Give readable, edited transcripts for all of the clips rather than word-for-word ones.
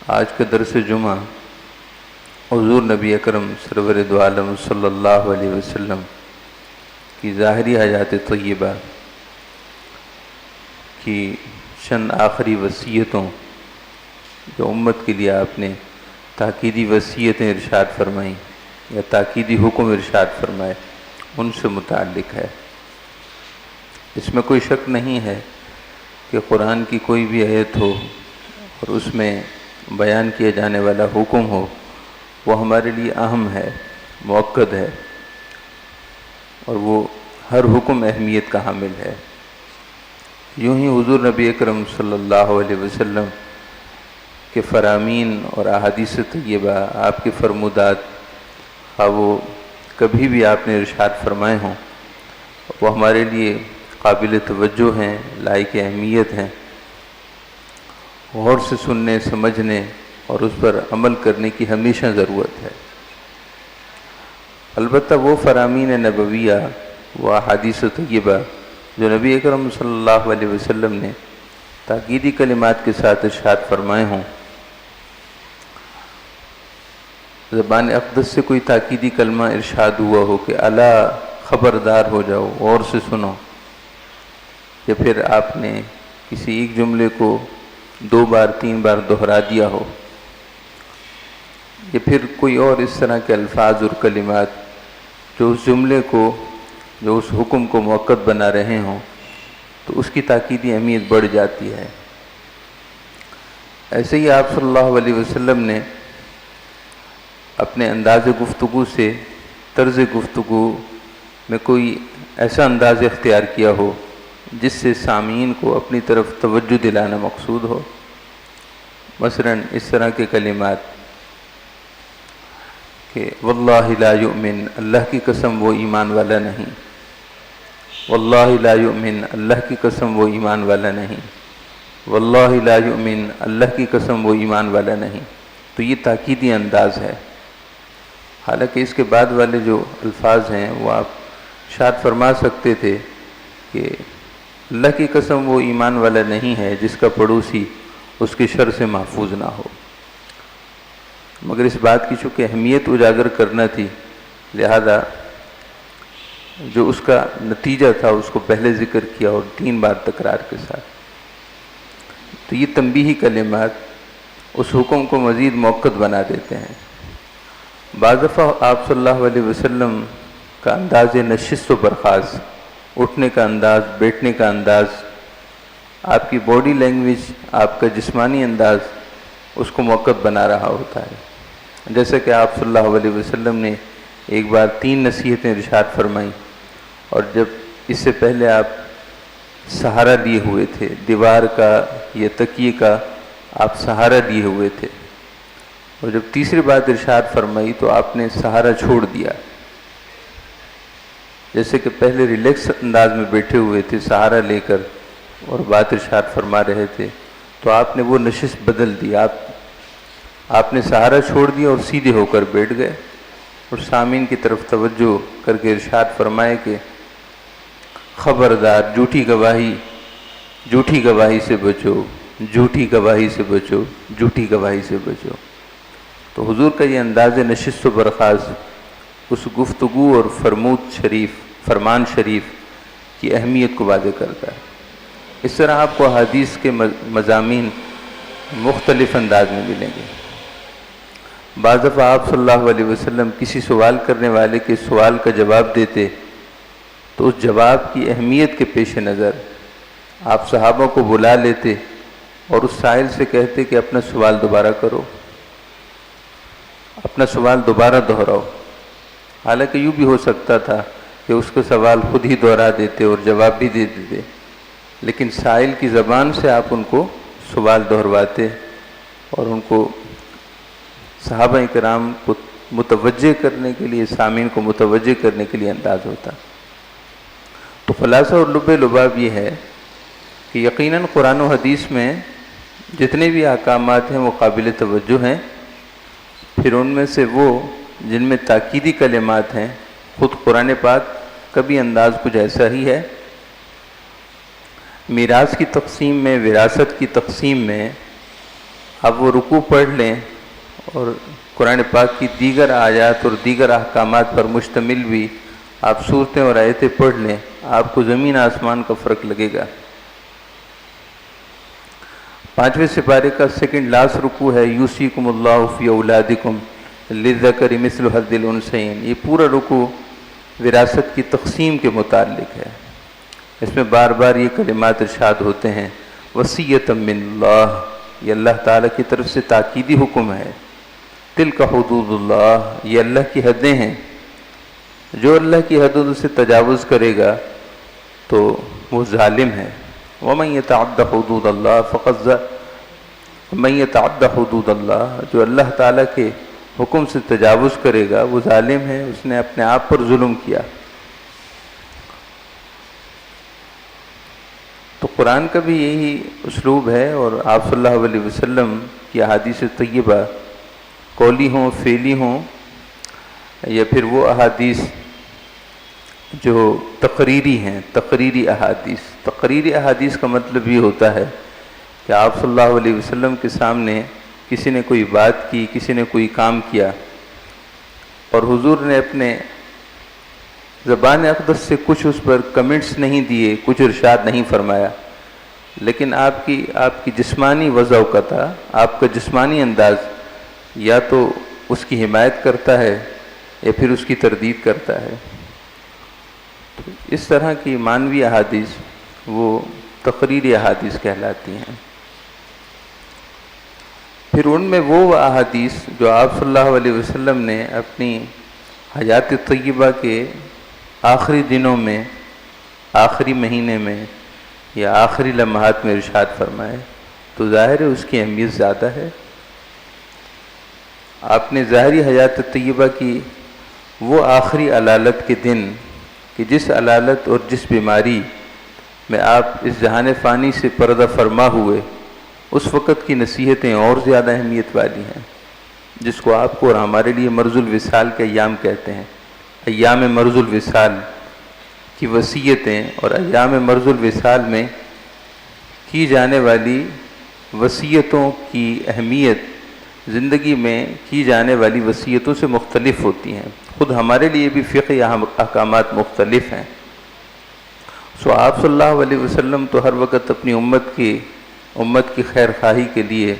آج کا درس جمعہ حضور نبی اکرم سرور دو عالم صلی اللہ علیہ وسلم کی ظاہری حیات طیبہ کی چند آخری وصیتوں جو امت کے لیے آپ نے تاکیدی وصیتیں ارشاد فرمائیں یا تاکیدی حکم ارشاد فرمائے ان سے متعلق ہے۔ اس میں کوئی شک نہیں ہے کہ قرآن کی کوئی بھی آیت ہو اور اس میں بیان کیا جانے والا حکم ہو وہ ہمارے لیے اہم ہے، مؤکد ہے، اور وہ ہر حکم اہمیت کا حامل ہے۔ یوں ہی حضور نبی اکرم صلی اللہ علیہ وسلم کے فرامین اور احادیث طیبہ، آپ کے فرمودات، وہ کبھی بھی آپ نے ارشاد فرمائے ہوں، وہ ہمارے لیے قابل توجہ ہیں، لائق اہمیت ہیں، غور سے سننے، سمجھنے اور اس پر عمل کرنے کی ہمیشہ ضرورت ہے۔ البتہ وہ فرامین نبویہ، وہ احادیث طیبہ جو نبی اکرم صلی اللہ علیہ وسلم نے تاکیدی کلمات کے ساتھ ارشاد فرمائے ہوں، زبان اقدس سے کوئی تاکیدی کلمہ ارشاد ہوا ہو کہ الا خبردار ہو جاؤ، غور سے سنو، یا پھر آپ نے کسی ایک جملے کو 2 بار 3 بار دہرا دیا ہو، یا پھر کوئی اور اس طرح کے الفاظ اور کلمات جو اس جملے کو، جو اس حکم کو مؤکد بنا رہے ہوں، تو اس کی تاکیدی اہمیت بڑھ جاتی ہے۔ ایسے ہی آپ صلی اللہ علیہ وسلم نے اپنے انداز گفتگو سے، طرز گفتگو میں کوئی ایسا انداز اختیار کیا ہو جس سے سامعین کو اپنی طرف توجہ دلانا مقصود ہو۔ مثلا اس طرح کے کلمات کہ واللہ لا یؤمن، اللہ کی قسم وہ ایمان والا نہیں، واللہ لا یؤمن، اللہ کی قسم وہ ایمان والا نہیں، واللہ لا یؤمن، اللہ کی قسم وہ ایمان والا نہیں، تو یہ تاکیدی انداز ہے۔ حالانکہ اس کے بعد والے جو الفاظ ہیں وہ آپ ارشاد فرما سکتے تھے کہ اللہ کی قسم وہ ایمان والا نہیں ہے جس کا پڑوسی اس کے شر سے محفوظ نہ ہو، مگر اس بات کی چونکہ اہمیت اجاگر کرنا تھی، لہذا جو اس کا نتیجہ تھا اس کو پہلے ذکر کیا اور 3 بار تکرار کے ساتھ۔ تو یہ تنبیہی کلمات اس حکم کو مزید مؤکد بنا دیتے ہیں۔ بعض دفعہ آپ صلی اللہ علیہ وسلم کا انداز نشست و برخاست، اٹھنے کا انداز، بیٹھنے کا انداز، آپ کی باڈی لینگویج، آپ کا جسمانی انداز اس کو مؤکد بنا رہا ہوتا ہے۔ جیسے کہ آپ صلی اللہ علیہ وسلم نے ایک بار 3 نصیحتیں ارشاد فرمائیں، اور جب اس سے پہلے آپ سہارا لیے ہوئے تھے، دیوار کا یا تکیے کا آپ سہارا لیے ہوئے تھے، اور جب تیسری بات ارشاد فرمائی تو آپ نے سہارا چھوڑ دیا۔ جیسے کہ پہلے ریلیکس انداز میں بیٹھے ہوئے تھے سہارا لے کر اور بات ارشاد فرما رہے تھے، تو آپ نے وہ نشست بدل دی، آپ نے سہارا چھوڑ دیا اور سیدھے ہو کر بیٹھ گئے، اور سامعین کی طرف توجہ کر کے ارشاد فرمائے کہ خبردار، جھوٹی گواہی سے بچو، جھوٹی گواہی سے بچو، جھوٹی گواہی سے بچو۔ تو حضور کا یہ انداز نشست و برخاست اس گفتگو اور فرمان شریف کی اہمیت کو واضح کرتا ہے۔ اس طرح آپ کو حدیث کے مضامین مختلف انداز میں ملیں گے۔ بعض دفعہ آپ صلی اللہ علیہ وسلم کسی سوال کرنے والے کے سوال کا جواب دیتے تو اس جواب کی اہمیت کے پیش نظر آپ صحابہ کو بلا لیتے اور اس سائل سے کہتے کہ اپنا سوال دوبارہ کرو، اپنا سوال دوبارہ دہراؤ۔ حالانکہ یوں بھی ہو سکتا تھا کہ اس کا سوال خود ہی دہرا دیتے اور جواب بھی دے دیتے، لیکن سائل کی زبان سے آپ ان کو سوال دہرواتے اور ان کو صحابہ کرام کو متوجہ کرنے کے لیے، سامعین کو متوجہ کرنے کے لیے انداز ہوتا۔ تو خلاصہ اور لب لباب یہ ہے کہ یقیناً قرآن و حدیث میں جتنے بھی احکامات ہیں وہ قابل توجہ ہیں، پھر ان میں سے وہ جن میں تاکیدی کلمات ہیں، خود قرآن پاک کا بھی انداز کچھ ایسا ہی ہے۔ میراث کی تقسیم میں، وراثت کی تقسیم میں اب وہ رکوع پڑھ لیں اور قرآن پاک کی دیگر آیات اور دیگر احکامات پر مشتمل بھی آپ صورتیں اور آیتیں پڑھ لیں، آپ کو زمین آسمان کا فرق لگے گا۔ 5ویں سپارے کا سیکنڈ لاسٹ رکوع ہے یوصیکم اللہ فی اولادکم للذکر مثل حظ الانثیین۔ یہ پورا رکوع وراثت کی تقسیم کے متعلق ہے۔ اس میں بار بار یہ کلمات ارشاد ہوتے ہیں، وصیۃ من اللہ، یہ اللہ تعالیٰ کی طرف سے تاکیدی حکم ہے۔ تلک حدود اللہ، یہ اللہ کی حدیں ہیں، جو اللہ کی حدود سے تجاوز کرے گا تو وہ ظالم ہے۔ ومن یتعد حدود اللہ فقد من یتعد حدود اللہ، جو اللہ تعالیٰ کے حکم سے تجاوز کرے گا وہ ظالم ہے، اس نے اپنے آپ پر ظلم کیا۔ تو قرآن کا بھی یہی اسلوب ہے، اور آپ صلی اللہ علیہ وسلم کی احادیث طیبہ قولی ہوں فعلی ہوں، یا پھر وہ احادیث جو تقریری ہیں، تقریری احادیث۔ تقریری احادیث کا مطلب یہ ہوتا ہے کہ آپ صلی اللہ علیہ وسلم کے سامنے کسی نے کوئی بات کی، کسی نے کوئی کام کیا، اور حضور نے اپنے زبان اقدس سے کچھ اس پر کمنٹس نہیں دیے، کچھ ارشاد نہیں فرمایا، لیکن آپ کی جسمانی وضع کا تھا، آپ کا جسمانی انداز یا تو اس کی حمایت کرتا ہے یا پھر اس کی تردید کرتا ہے۔ تو اس طرح کی معنوی احادیث وہ تقریری احادیث کہلاتی ہیں۔ پھر ان میں وہ احادیث جو آپ صلی اللہ علیہ وسلم نے اپنی حیات طیبہ کے آخری دنوں میں، آخری مہینے میں یا آخری لمحات میں ارشاد فرمائے، تو ظاہر ہے اس کی اہمیت زیادہ ہے۔ آپ نے ظاہری حیات طیبہ کی وہ آخری علالت کے دن کہ جس علالت اور جس بیماری میں آپ اس جہان فانی سے پردہ فرما ہوئے، اس وقت کی نصیحتیں اور زیادہ اہمیت والی ہیں، جس کو آپ کو اور ہمارے لیے مرض الوصال کے ایام کہتے ہیں۔ ایام مرض الوصال کی وصیتیں اور ایام مرض الوصال میں کی جانے والی وصیتوں کی اہمیت زندگی میں کی جانے والی وصیتوں سے مختلف ہوتی ہیں۔ خود ہمارے لیے بھی فقہی احکامات مختلف ہیں۔ آپ صلی اللہ علیہ وسلم تو ہر وقت اپنی امت کی خیر خواہی کے لیے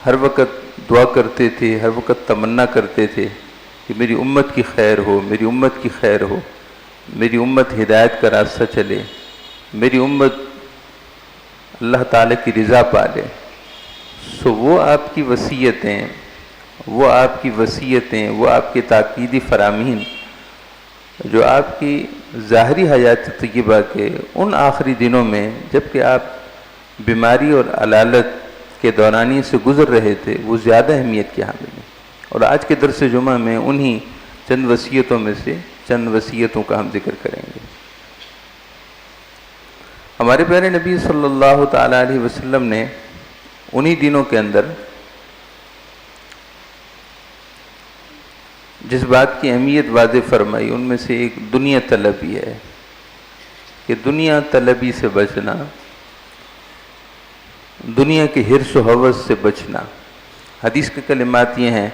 ہر وقت دعا کرتے تھے، ہر وقت تمنا کرتے تھے کہ میری امت کی خیر ہو، میری امت کی خیر ہو، میری امت ہدایت کا راستہ چلے، میری امت اللہ تعالیٰ کی رضا پالے۔ وہ آپ کی وصیتیں، وہ آپ کی تاکیدی فرامین جو آپ کی ظاہری حیات طیبہ کے ان آخری دنوں میں جبکہ آپ بیماری اور علالت کے دورانی سے گزر رہے تھے، وہ زیادہ اہمیت کے حامل ہیں۔ اور آج کے درس جمعہ میں انہی چند وصیتوں میں سے چند وصیتوں کا ہم ذکر کریں گے۔ ہمارے پیارے نبی صلی اللہ تعالیٰ علیہ وسلم نے انہی دنوں کے اندر جس بات کی اہمیت واضح فرمائی، ان میں سے ایک دنیا طلبی ہے کہ دنیا طلبی سے بچنا، دنیا کے حرص و ہوس سے بچنا۔ حدیث کے کلمات یہ ہیں،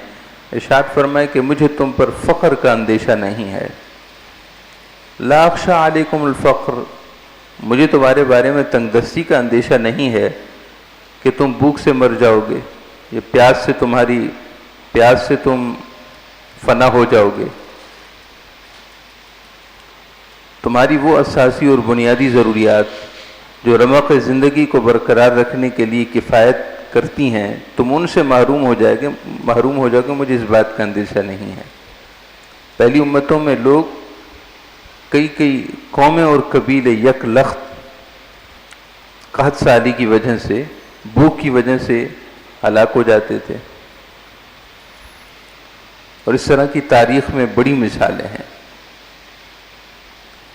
ارشاد فرمائے کہ مجھے تم پر فقر کا اندیشہ نہیں ہے، لا اخشى علیکم الفقر، مجھے تمہارے بارے میں تنگ دستی کا اندیشہ نہیں ہے کہ تم بھوک سے مر جاؤ گے یا پیاس سے تم فنا ہو جاؤ گے۔ تمہاری وہ اساسی اور بنیادی ضروریات جو رمق زندگی کو برقرار رکھنے کے لیے کفایت کرتی ہیں، تم ان سے محروم ہو جاؤ گے، مجھے اس بات کا اندیشہ نہیں ہے۔ پہلی امتوں میں لوگ کئی قومیں اور قبیلے یک لخت قحط سالی کی وجہ سے، بھوک کی وجہ سے ہلاک ہو جاتے تھے، اور اس طرح کی تاریخ میں بڑی مثالیں ہیں۔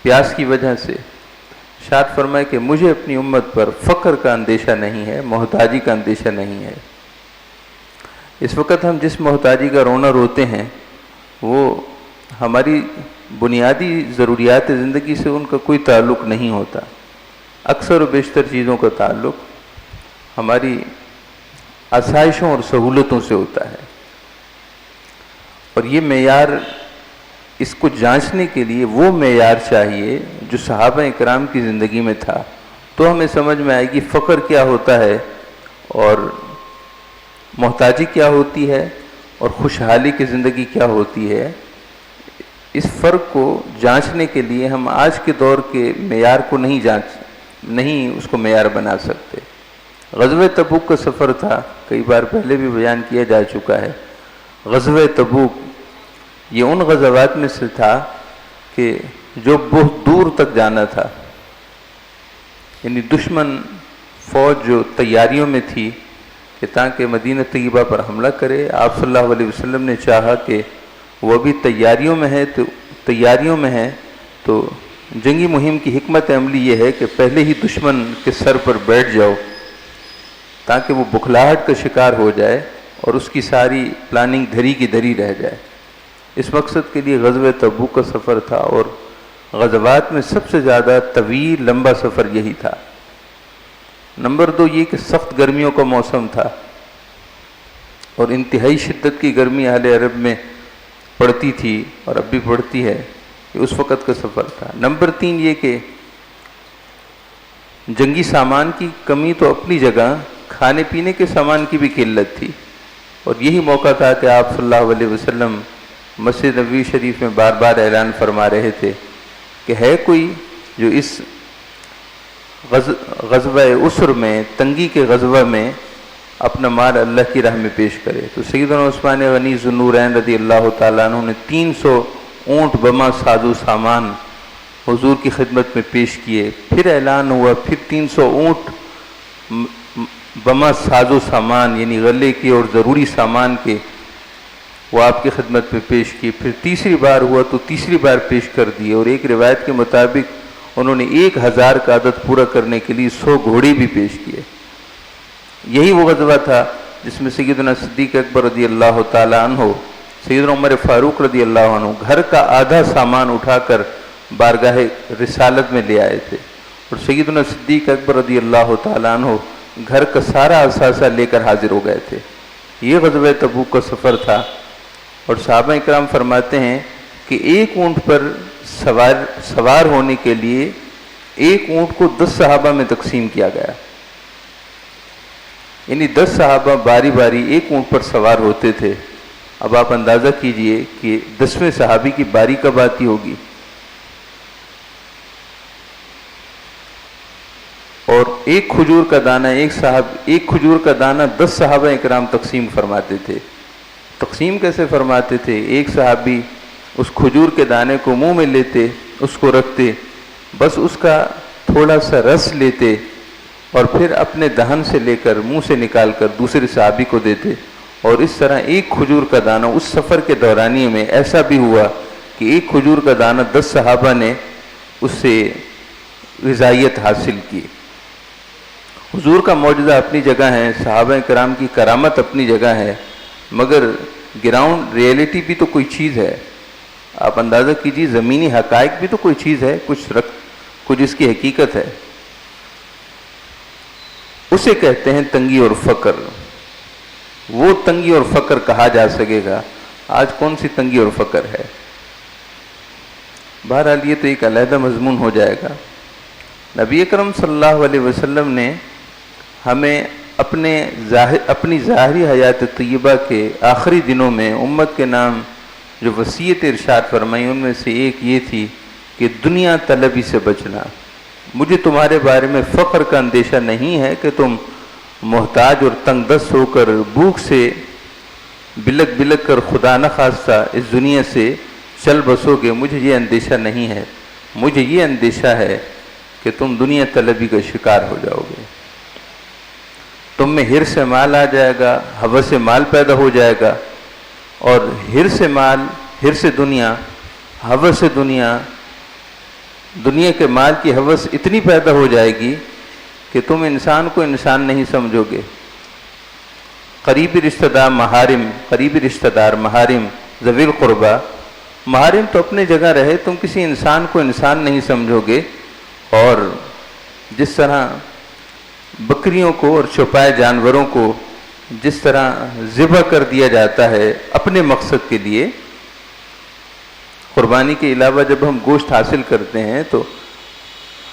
پیاس کی وجہ سے ارشاد فرمائے کہ مجھے اپنی امت پر فقر کا اندیشہ نہیں ہے، محتاجی کا اندیشہ نہیں ہے۔ اس وقت ہم جس محتاجی کا رونا روتے ہیں وہ ہماری بنیادی ضروریات زندگی سے ان کا کوئی تعلق نہیں ہوتا۔ اکثر و بیشتر چیزوں کا تعلق ہماری آسائشوں اور سہولتوں سے ہوتا ہے، اور یہ معیار، اس کو جانچنے کے لیے وہ معیار چاہیے جو صحابہ اکرام کی زندگی میں تھا، تو ہمیں سمجھ میں آئے گی فقر کیا ہوتا ہے اور محتاجی کیا ہوتی ہے اور خوشحالی کی زندگی کیا ہوتی ہے۔ اس فرق کو جانچنے کے لیے ہم آج کے دور کے معیار کو نہیں اس کو معیار بنا سکتے۔ غزوہ تبوک کا سفر تھا، کئی بار پہلے بھی بیان کیا جا چکا ہے۔ غزوہ تبوک یہ ان غزوات میں سے تھا کہ جو بہت دور تک جانا تھا، یعنی دشمن فوج جو تیاریوں میں تھی کہ تاکہ مدینہ طیبہ پر حملہ کرے، آپ صلی اللہ علیہ وسلم نے چاہا کہ وہ بھی تیاریوں میں ہے تو جنگی مہم کی حکمت عملی یہ ہے کہ پہلے ہی دشمن کے سر پر بیٹھ جاؤ تاکہ وہ بکھلاہٹ کا شکار ہو جائے اور اس کی ساری پلاننگ دھری کی دھری رہ جائے۔ اس مقصد کے لیے غزوہ تبوک کا سفر تھا، اور غزوات میں سب سے زیادہ طویل لمبا سفر یہی تھا۔ نمبر 2 یہ کہ سخت گرمیوں کا موسم تھا، اور انتہائی شدت کی گرمی اہل عرب میں پڑتی تھی اور اب بھی پڑتی ہے، یہ اس وقت کا سفر تھا۔ نمبر 3 یہ کہ جنگی سامان کی کمی تو اپنی جگہ، کھانے پینے کے سامان کی بھی قلت تھی، اور یہی موقع تھا کہ آپ صلی اللہ علیہ وسلم مسجد نبوی شریف میں بار بار اعلان فرما رہے تھے کہ ہے کوئی جو اس غزوہ عسر میں، تنگی کے غزوہ میں اپنا مال اللہ کی راہ میں پیش کرے۔ تو سیدنا عثمان غنی ذو النورین رضی اللہ تعالیٰ عنہ نے 300 اونٹ بما ساز و سامان حضور کی خدمت میں پیش کیے۔ پھر اعلان ہوا، پھر 300 اونٹ بما ساز و سامان یعنی غلے کے اور ضروری سامان کے وہ آپ کی خدمت میں پیش کیے۔ پھر تیسری بار ہوا تو تیسری بار پیش کر دیے، اور ایک روایت کے مطابق انہوں نے 1000 کا عدد پورا کرنے کے لیے 100 گھوڑے بھی پیش کیے۔ یہی وہ غزوہ تھا جس میں سیدنا صدیق اکبر رضی اللہ تعالیٰ عنہ، سیدنا عمر فاروق رضی اللہ عنہ گھر کا آدھا سامان اٹھا کر بارگاہ رسالت میں لے آئے تھے، اور سیدنا صدیق اکبر رضی اللہ تعالیٰ عنہ گھر کا سارا اثاثہ لے کر حاضر ہو گئے تھے۔ یہ غزوہ تبوک کا سفر تھا، اور صحابہ اکرام فرماتے ہیں کہ ایک اونٹ پر سوار ہونے کے لیے ایک اونٹ کو 10 صحابہ میں تقسیم کیا گیا، یعنی 10 صحابہ باری باری ایک اونٹ پر سوار ہوتے تھے۔ اب آپ اندازہ کیجئے کہ 10ویں صحابی کی باری کب آتی ہوگی، اور ایک کھجور کا دانہ 10 صحابہ اکرام تقسیم فرماتے تھے۔ تقسیم کیسے فرماتے تھے؟ ایک صحابی اس کھجور کے دانے کو منہ میں لیتے، اس کو رکھتے، بس اس کا تھوڑا سا رس لیتے، اور پھر اپنے دہن سے لے کر منہ سے نکال کر دوسرے صحابی کو دیتے، اور اس طرح ایک کھجور کا دانہ اس سفر کے دورانیے میں ایسا بھی ہوا کہ ایک کھجور کا دانہ 10 صحابہ نے اس سے غذائیت حاصل کی۔ حضور کا معجزہ اپنی جگہ ہے، صحابہ کرام کی کرامت اپنی جگہ ہے، مگر گراؤنڈ ریئلٹی بھی تو کوئی چیز ہے۔ آپ اندازہ کیجیے، زمینی حقائق بھی تو کوئی چیز ہے، کچھ اس کی حقیقت ہے۔ اسے کہتے ہیں تنگی اور فقر۔ وہ تنگی اور فقر کہا جا سکے گا، آج کون سی تنگی اور فقر ہے؟ بہرحال یہ تو ایک علیحدہ مضمون ہو جائے گا۔ نبی اکرم صلی اللہ علیہ وسلم نے ہمیں اپنی ظاہری حیات طیبہ کے آخری دنوں میں امت کے نام جو وصیت ارشاد فرمائی، ان میں سے ایک یہ تھی کہ دنیا طلبی سے بچنا۔ مجھے تمہارے بارے میں فقر کا اندیشہ نہیں ہے کہ تم محتاج اور تنگ دست ہو کر بھوک سے بلک کر خدا نخواستہ اس دنیا سے چل بسو گے، مجھے یہ اندیشہ نہیں ہے۔ مجھے یہ اندیشہ ہے کہ تم دنیا طلبی کا شکار ہو جاؤ گے، تم میں حرص مال آ جائے گا، ہوس مال پیدا ہو جائے گا، اور حرص دنیا، ہوس دنیا کے مال کی ہوس اتنی پیدا ہو جائے گی کہ تم انسان کو انسان نہیں سمجھو گے۔ قریبی رشتہ دار محارم ذوی القربہ، محارم تو اپنے جگہ رہے، تم کسی انسان کو انسان نہیں سمجھو گے، اور جس طرح بکریوں کو اور چوپائے جانوروں کو جس طرح ذبح کر دیا جاتا ہے اپنے مقصد کے لیے، قربانی کے علاوہ جب ہم گوشت حاصل کرتے ہیں تو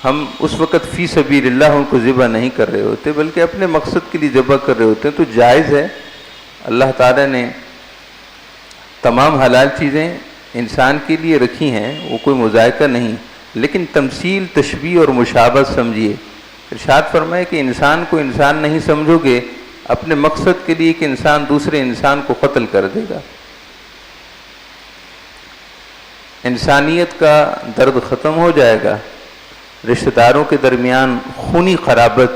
ہم اس وقت فی سبیل اللہ ان کو ذبح نہیں کر رہے ہوتے بلکہ اپنے مقصد کے لیے ذبح کر رہے ہوتے ہیں، تو جائز ہے۔ اللہ تعالیٰ نے تمام حلال چیزیں انسان کے لیے رکھی ہیں، وہ کوئی مذائقہ نہیں، لیکن تمثیل، تشبیہ اور مشابہت سمجھیے۔ ارشاد فرمائے کہ انسان کو انسان نہیں سمجھو گے اپنے مقصد کے لیے کہ انسان دوسرے انسان کو قتل کر دے گا۔ انسانیت کا درد ختم ہو جائے گا، رشتہ داروں کے درمیان خونی قرابت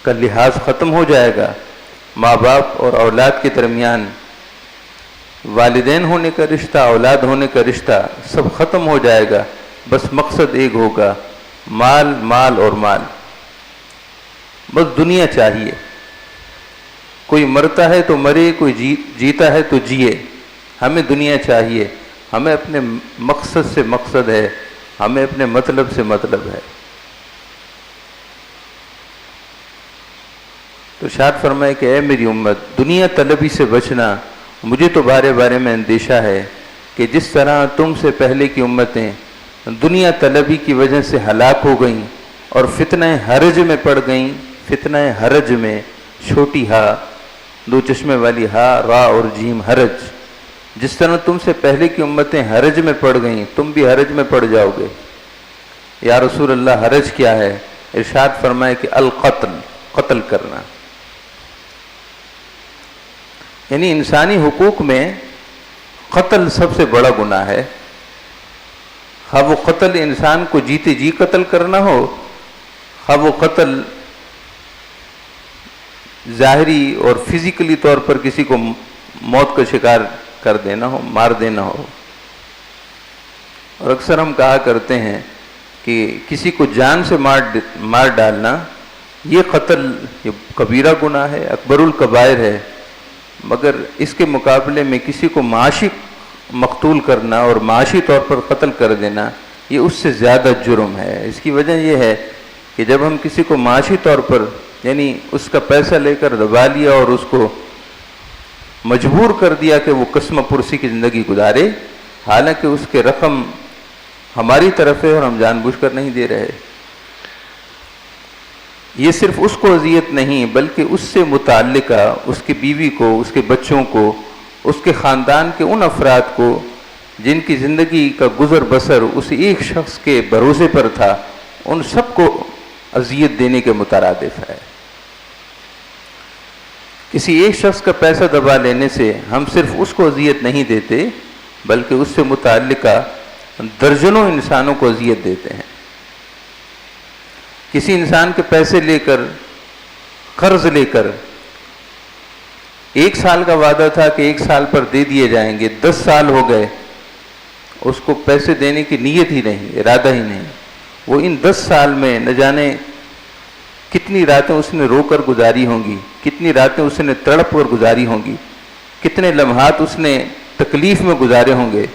کا لحاظ ختم ہو جائے گا، ماں باپ اور اولاد کے درمیان والدین ہونے کا رشتہ، اولاد ہونے کا رشتہ سب ختم ہو جائے گا، بس مقصد ایک ہوگا، مال، مال اور مال، بس دنیا چاہیے۔ کوئی مرتا ہے تو مرے، کوئی جیتا ہے تو جیے، ہمیں دنیا چاہیے، ہمیں اپنے مقصد سے مقصد ہے، ہمیں اپنے مطلب سے مطلب ہے۔ تو ارشاد فرمائے کہ اے میری امت، دنیا طلبی سے بچنا، مجھے تو بارے بارے میں اندیشہ ہے کہ جس طرح تم سے پہلے کی امتیں دنیا طلبی کی وجہ سے ہلاک ہو گئیں اور فتنہ حرج میں پڑ گئیں، فتنہ حرج میں، چھوٹی ہا، دو چشمے والی ہا، را اور جیم، حرج، جس طرح تم سے پہلے کی امتیں حرج میں پڑ گئیں تم بھی حرج میں پڑ جاؤ گے۔ یا رسول اللہ حرج کیا ہے؟ ارشاد فرمائے کہ القتل، قتل کرنا، یعنی انسانی حقوق میں قتل سب سے بڑا گناہ ہے۔ خواہ وہ قتل انسان کو جیتے جی قتل کرنا ہو، خواہ وہ قتل ظاہری اور فزیکلی طور پر کسی کو موت کا شکار کر دینا ہو، مار دینا ہو۔ اور اکثر ہم کہا کرتے ہیں کہ کسی کو جان سے مار ڈالنا یہ قتل، یہ کبیرہ گناہ ہے، اکبر الکبائر ہے، مگر اس کے مقابلے میں کسی کو معاشی مقتول کرنا اور معاشی طور پر قتل کر دینا یہ اس سے زیادہ جرم ہے۔ اس کی وجہ یہ ہے کہ جب ہم کسی کو معاشی طور پر، یعنی اس کا پیسہ لے کر دبا لیا اور اس کو مجبور کر دیا کہ وہ قسم پرسی کی زندگی گزارے، حالانکہ اس کے رقم ہماری طرف ہے اور ہم جان بوجھ کر نہیں دے رہے، یہ صرف اس کو اذیت نہیں بلکہ اس سے متعلقہ اس کی بیوی کو، اس کے بچوں کو، اس کے خاندان کے ان افراد کو جن کی زندگی کا گزر بسر اس ایک شخص کے بھروسے پر تھا، ان سب کو اذیت دینے کے مترادف ہے۔ کسی ایک شخص کا پیسہ دبا لینے سے ہم صرف اس کو اذیت نہیں دیتے بلکہ اس سے متعلقہ درجنوں انسانوں کو اذیت دیتے ہیں۔ کسی انسان کے پیسے لے کر، قرض لے کر، 1 سال کا وعدہ تھا کہ 1 سال پر دے دیے جائیں گے، 10 سال ہو گئے، اس کو پیسے دینے کی نیت ہی نہیں، ارادہ ہی نہیں، وہ ان 10 سال میں نہ جانے کتنی راتیں اس نے رو کر گزاری ہوں گی، کتنی راتیں اس نے تڑپ کر گزاری ہوں گی، کتنے لمحات اس نے تکلیف میں گزارے ہوں گے،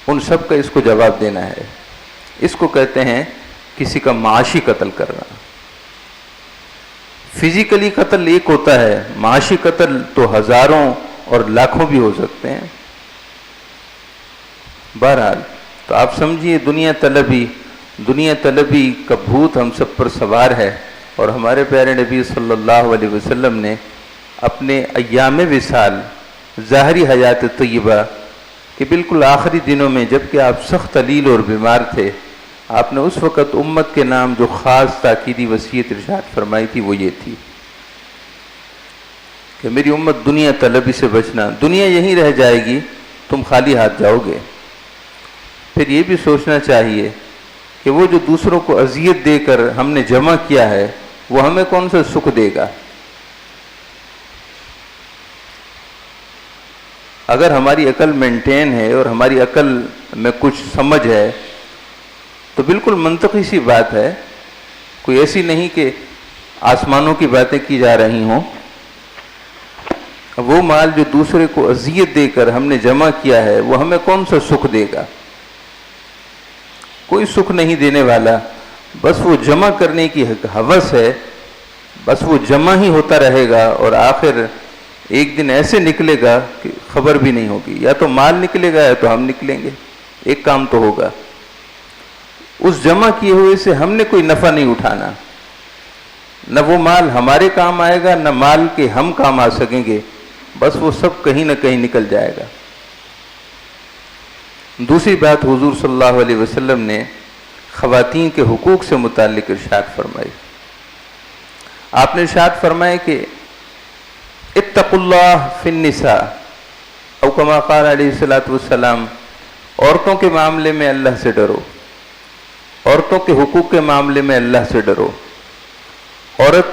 ان سب کا اس کو جواب دینا ہے۔ اس کو کہتے ہیں کسی کا معاشی قتل کرنا۔ فزیکلی قتل ایک ہوتا ہے، معاشی قتل تو ہزاروں اور لاکھوں بھی ہو سکتے ہیں۔ بہرحال تو آپ سمجھیے دنیا طلبی کا بھوت ہم سب پر سوار ہے، اور ہمارے پیارے نبی صلی اللہ علیہ وسلم نے اپنے ایام وصال، ظاہری حیات طیبہ کہ بالکل آخری دنوں میں جبکہ آپ سخت علیل اور بیمار تھے، آپ نے اس وقت امت کے نام جو خاص تاکیدی وصیت ارشاد فرمائی تھی وہ یہ تھی کہ میری امت دنیا طلبی سے بچنا، دنیا یہیں رہ جائے گی، تم خالی ہاتھ جاؤ گے۔ پھر یہ بھی سوچنا چاہیے کہ وہ جو دوسروں کو اذیت دے کر ہم نے جمع کیا ہے وہ ہمیں کون سا سکھ دے گا؟ اگر ہماری عقل مینٹین ہے اور ہماری عقل میں کچھ سمجھ ہے تو بالکل منطقی سی بات ہے، کوئی ایسی نہیں کہ آسمانوں کی باتیں کی جا رہی ہوں۔ وہ مال جو دوسرے کو اذیت دے کر ہم نے جمع کیا ہے وہ ہمیں کون سا سکھ دے گا؟ کوئی سکھ نہیں دینے والا، بس وہ جمع کرنے کی ہوس ہے بس وہ جمع ہی ہوتا رہے گا اور آخر ایک دن ایسے نکلے گا کہ خبر بھی نہیں ہوگی، یا تو مال نکلے گا یا تو ہم نکلیں گے، ایک کام تو ہوگا۔ اس جمع کیے ہوئے سے ہم نے کوئی نفع نہیں اٹھانا، نہ وہ مال ہمارے کام آئے گا، نہ مال کے ہم کام آ سکیں گے، بس وہ سب کہیں نہ کہیں نکل جائے گا۔ دوسری بات، حضور صلی اللہ علیہ وسلم نے خواتین کے حقوق سے متعلق ارشاد فرمائی۔ آپ نے ارشاد فرمایا کہ اتقوا اللہ فی النساء، او کما قال علیہ الصلوۃ والسلام، عورتوں کے معاملے میں اللہ سے ڈرو، عورتوں کے حقوق کے معاملے میں اللہ سے ڈرو۔ عورت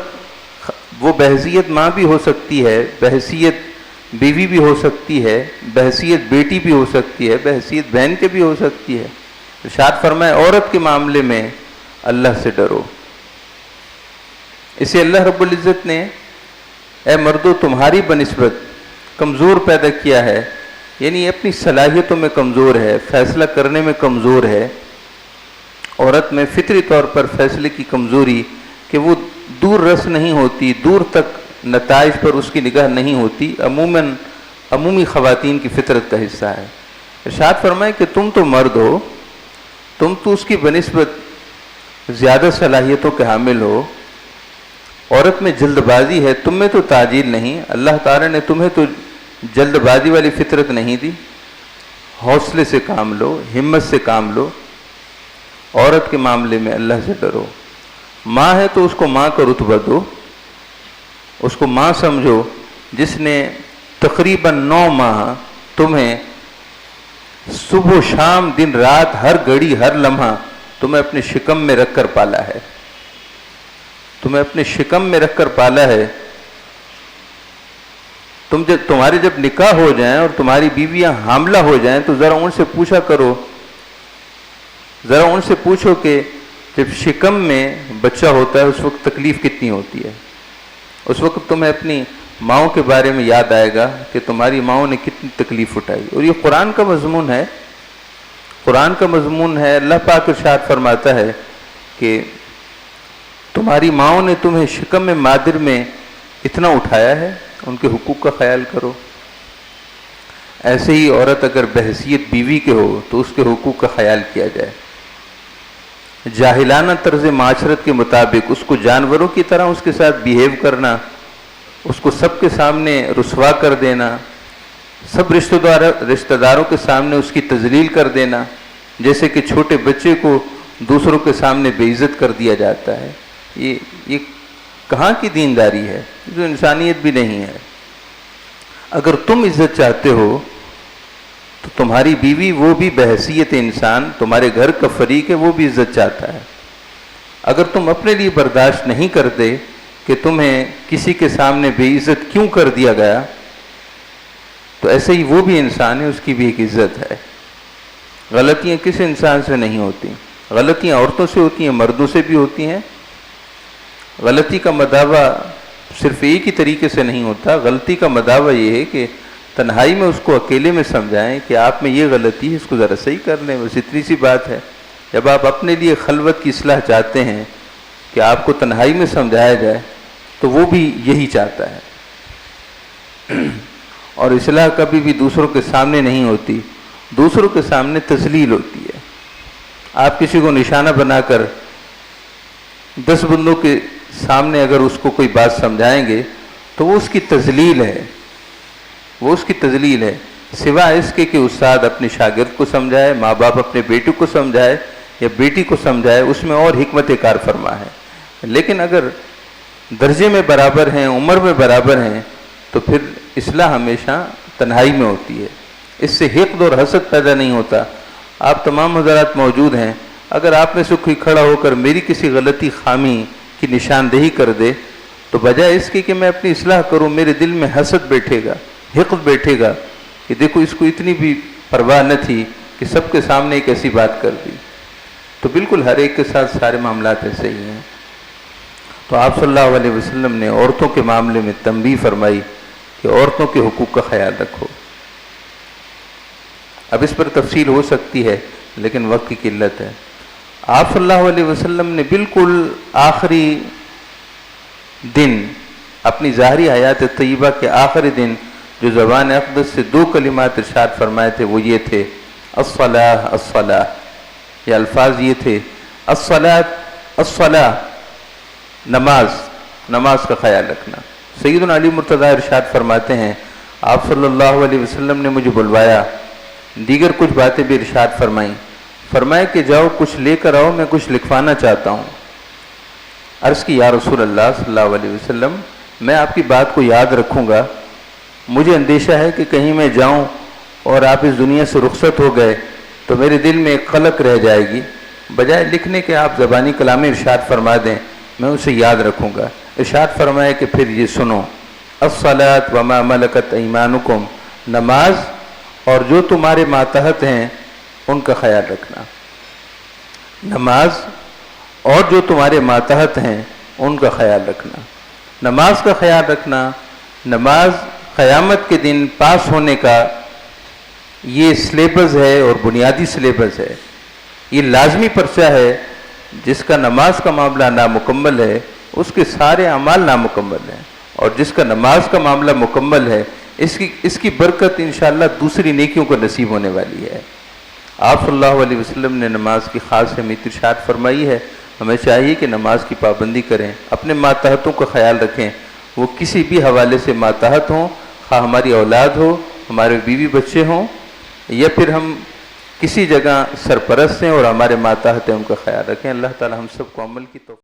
وہ بحیثیت ماں بھی ہو سکتی ہے، بحیثیت بیوی بھی ہو سکتی ہے، بحیثیت بیٹی بھی ہو سکتی ہے، بحیثیت بہن کے بھی ہو سکتی ہے۔ ارشاد فرمائے عورت کے معاملے میں اللہ سے ڈرو۔ اسے اللہ رب العزت نے اے مردو تمہاری بنسبت کمزور پیدا کیا ہے، یعنی اپنی صلاحیتوں میں کمزور ہے، فیصلہ کرنے میں کمزور ہے۔ عورت میں فطری طور پر فیصلے کی کمزوری کہ وہ دور رس نہیں ہوتی، دور تک نتائج پر اس کی نگاہ نہیں ہوتی، عمومی خواتین کی فطرت کا حصہ ہے۔ ارشاد فرمائے کہ تم تو مرد ہو، تم تو اس کی بنسبت زیادہ صلاحیتوں کے حامل ہو۔ عورت میں جلد بازی ہے، تم میں تو تعجیل نہیں۔ اللہ تعالیٰ نے تمہیں تو جلد بازی والی فطرت نہیں دی، حوصلے سے کام لو، ہمت سے کام لو۔ عورت کے معاملے میں اللہ سے ڈرو۔ ماں ہے تو اس کو ماں کا رتبہ دو، اس کو ماں سمجھو، جس نے تقریباً 9 ماہ تمہیں صبح و شام، دن رات، ہر گھڑی ہر لمحہ تمہیں اپنے شکم میں رکھ کر پالا ہے، تمہیں اپنے شکم میں رکھ کر پالا ہے۔ تمہارے جب نکاح ہو جائیں اور تمہاری بیویاں حاملہ ہو جائیں تو ذرا ان سے پوچھا کرو، ذرا ان سے پوچھو کہ جب شکم میں بچہ ہوتا ہے اس وقت تکلیف کتنی ہوتی ہے۔ اس وقت تمہیں اپنی ماؤں کے بارے میں یاد آئے گا کہ تمہاری ماؤں نے کتنی تکلیف اٹھائی۔ اور یہ قرآن کا مضمون ہے، قرآن کا مضمون ہے۔ اللہ پاک ارشاد فرماتا ہے کہ تمہاری ماؤں نے تمہیں شکم میں مادر میں اتنا اٹھایا ہے، ان کے حقوق کا خیال کرو۔ ایسے ہی عورت اگر بحیثیت بیوی کے ہو تو اس کے حقوق کا خیال کیا جائے۔ جاہلانہ طرز معاشرت کے مطابق اس کو جانوروں کی طرح اس کے ساتھ بیہیو کرنا، اس کو سب کے سامنے رسوا کر دینا، سب رشتہ داروں کے سامنے اس کی تذلیل کر دینا، جیسے کہ چھوٹے بچے کو دوسروں کے سامنے بے عزت کر دیا جاتا ہے، یہ کہاں کی دینداری ہے؟ جو انسانیت بھی نہیں ہے۔ اگر تم عزت چاہتے ہو تو تمہاری بیوی وہ بھی بحیثیت انسان، تمہارے گھر کا فریق ہے، وہ بھی عزت چاہتا ہے۔ اگر تم اپنے لیے برداشت نہیں کرتے کہ تمہیں کسی کے سامنے بے عزت کیوں کر دیا گیا، تو ایسے ہی وہ بھی انسان ہے، اس کی بھی ایک عزت ہے۔ غلطیاں کس انسان سے نہیں ہوتی، غلطیاں عورتوں سے ہوتی ہیں، مردوں سے بھی ہوتی ہیں۔ غلطی کا مداوع صرف ایک ہی طریقے سے نہیں ہوتا، غلطی کا مداوع یہ ہے کہ تنہائی میں اس کو اکیلے میں سمجھائیں کہ آپ میں یہ غلطی ہے، اس کو ذرا صحیح کر لیں، بس اتنی سی بات ہے۔ جب آپ اپنے لیے خلوت کی اصلاح چاہتے ہیں کہ آپ کو تنہائی میں سمجھایا جائے تو وہ بھی یہی چاہتا ہے۔ اور اصلاح کبھی بھی دوسروں کے سامنے نہیں ہوتی، دوسروں کے سامنے تذلیل ہوتی ہے۔ آپ کسی کو نشانہ بنا کر 10 بندوں کے سامنے اگر اس کو کوئی بات سمجھائیں گے تو وہ اس کی تذلیل ہے، وہ اس کی تذلیل ہے، سوائے اس کے کہ استاد اپنے شاگرد کو سمجھائے، ماں باپ اپنے بیٹے کو سمجھائے یا بیٹی کو سمجھائے، اس میں اور حکمت کار فرما ہے۔ لیکن اگر درجے میں برابر ہیں، عمر میں برابر ہیں، تو پھر اصلاح ہمیشہ تنہائی میں ہوتی ہے۔ اس سے حقد اور حسد پیدا نہیں ہوتا۔ آپ تمام حضرات موجود ہیں، اگر آپ میں سے کوئی کھڑا ہو کر میری کسی غلطی خامی کی نشاندہی کر دے تو بجائے اس کی کہ میں اپنی اصلاح کروں، میرے دل میں حسد بیٹھے گا، حقد بیٹھے گا کہ دیکھو اس کو اتنی بھی پرواہ نہ تھی کہ سب کے سامنے ایک ایسی بات کر دی۔ تو بالکل ہر ایک کے ساتھ سارے معاملات ایسے ہی ہیں۔ تو آپ صلی اللہ علیہ وسلم نے عورتوں کے معاملے میں تنبیہ فرمائی کہ عورتوں کے حقوق کا خیال رکھو۔ اب اس پر تفصیل ہو سکتی ہے لیکن وقت کی قلت ہے۔ آپ صلی اللہ علیہ وسلم نے بالکل آخری دن، اپنی ظاہری حیات طیبہ کے آخری دن جو زبان اقدس سے 2 کلمات ارشاد فرمائے تھے وہ یہ تھے الصلاۃ الصلاۃ، یہ الفاظ یہ تھے الصلاۃ الصلاۃ، نماز، نماز کا خیال رکھنا۔ سیدنا علی مرتضیٰ ارشاد فرماتے ہیں آپ صلی اللہ علیہ وسلم نے مجھے بلوایا، دیگر کچھ باتیں بھی ارشاد فرمائیں، فرمائے کہ جاؤ کچھ لے کر آؤ، میں کچھ لکھوانا چاہتا ہوں۔ عرض کی یا رسول اللہ صلی اللہ علیہ وسلم، میں آپ کی بات کو یاد رکھوں گا، مجھے اندیشہ ہے کہ کہیں میں جاؤں اور آپ اس دنیا سے رخصت ہو گئے تو میرے دل میں ایک قلق رہ جائے گی، بجائے لکھنے کے آپ زبانی کلام ارشاد فرما دیں، میں اسے یاد رکھوں گا۔ ارشاد فرمائے کہ پھر یہ سنو، الصلاۃ وما ملکت ایمانکم، نماز اور جو تمہارے ماتحت ہیں ان کا خیال رکھنا، نماز اور جو تمہارے ماتحت ہیں ان کا خیال رکھنا۔ نماز کا خیال رکھنا، نماز قیامت کے دن پاس ہونے کا یہ سلیبس ہے اور بنیادی سلیبس ہے، یہ لازمی پرچہ ہے۔ جس کا نماز کا معاملہ نامکمل ہے اس کے سارے اعمال نامکمل ہیں، اور جس کا نماز کا معاملہ مکمل ہے اس کی برکت انشاءاللہ دوسری نیکیوں کو نصیب ہونے والی ہے۔ آپ صلی اللہ علیہ وسلم نے نماز کی خاص اہمیت ارشاد فرمائی ہے، ہمیں چاہیے کہ نماز کی پابندی کریں، اپنے ماتحتوں کا خیال رکھیں، وہ کسی بھی حوالے سے ماتحت ہوں، خواہ ہماری اولاد ہو، ہمارے بیوی بچے ہوں، یا پھر ہم کسی جگہ سرپرست ہیں اور ہمارے ماتحت ہیں، ان کا خیال رکھیں۔ اللہ تعالی ہم سب کو عمل کی توفیق